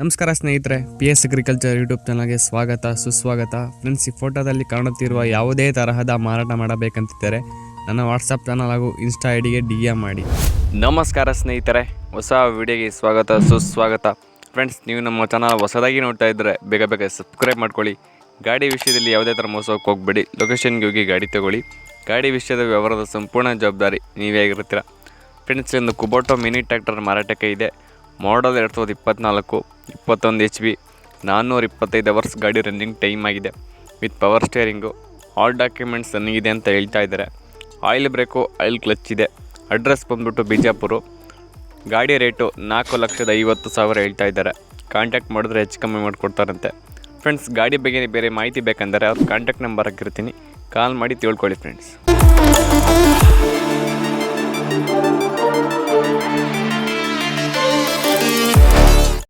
ನಮಸ್ಕಾರ ಸ್ನೇಹಿತರೆ, PS agriculture YouTube ಚಾನಲ್ಗೆ ಸ್ವಾಗತ ಸುಸ್ವಾಗತ. ಫ್ರೆಂಡ್ಸ್, ಈ ಫೋಟೋದಲ್ಲಿ ಕಾಣುತ್ತಿರುವ ಯಾವುದೇ ತರಹದ ಮಾರಾಟ ಮಾಡಬೇಕಂತಿದ್ದರೆ ನನ್ನ ವಾಟ್ಸಪ್ ಚಾನಲ್ ಹಾಗೂ ಇನ್ಸ್ಟಾ ಐಡಿಗೆ DM ಮಾಡಿ. ನಮಸ್ಕಾರ ಸ್ನೇಹಿತರೆ, ಹೊಸ ವಿಡಿಯೋಗೆ ಸ್ವಾಗತ ಸುಸ್ವಾಗತ. ಫ್ರೆಂಡ್ಸ್, ನೀವು ನಮ್ಮ ಚಾನಲ್ ಹೊಸದಾಗಿ ನೋಡ್ತಾ ಇದ್ದರೆ ಬೇಗ ಸಬ್ಸ್ಕ್ರೈಬ್ ಮಾಡ್ಕೊಳ್ಳಿ. ಗಾಡಿ ವಿಷಯದಲ್ಲಿ ಯಾವುದೇ ಥರ ಮೋಸಕ್ಕೆ ಹೋಗಬೇಡಿ. ಲೊಕೇಶನ್ಗೆ ಹೋಗಿ ಗಾಡಿ ತಗೊಳ್ಳಿ. ಗಾಡಿ ವಿಷಯದ ವ್ಯವಹಾರದ ಸಂಪೂರ್ಣ ಜವಾಬ್ದಾರಿ ನೀವೇ ಆಗಿರ್ತೀರ. ಫ್ರೆಂಡ್ಸ್, ಒಂದು ಕುಬೋಟೋ ಮಿನಿ ಟ್ರ್ಯಾಕ್ಟರ್ ಮಾರಾಟಕ್ಕೆ ಇದೆ. ಮಾಡಲ್ 2024, 21 HP, 425 ಅವರ್ಸ್ ಗಾಡಿ ರನ್ನಿಂಗ್ ಟೈಮ್ ಆಗಿದೆ. With power steering, all documents ರನ್ನಿಂಗಿದೆ ಅಂತ ಹೇಳ್ತಾ ಇದ್ದಾರೆ. ಆಯಿಲ್ ಬ್ರೇಕು, ಆಯಿಲ್ ಕ್ಲಚ್ ಇದೆ. ಅಡ್ರೆಸ್ ಬಂದ್ಬಿಟ್ಟು ಬಿಜಾಪುರ. ಗಾಡಿ ರೇಟು 4,50,000 ಹೇಳ್ತಾ ಇದ್ದಾರೆ. ಕಾಂಟ್ಯಾಕ್ಟ್ ಮಾಡಿದ್ರೆ ಹೆಚ್ಚು ಕಮ್ಮಿ ಮಾಡಿಕೊಡ್ತಾರಂತೆ. ಫ್ರೆಂಡ್ಸ್, ಗಾಡಿ ಬಗ್ಗೆ ಬೇರೆ ಮಾಹಿತಿ ಬೇಕಂದರೆ ಅವ್ರ ಕಾಂಟ್ಯಾಕ್ಟ್ ನಂಬರ್ ಹಾಕಿರ್ತೀನಿ, ಕಾಲ್ ಮಾಡಿ ತಿಳ್ಕೊಳ್ಳಿ ಫ್ರೆಂಡ್ಸ್.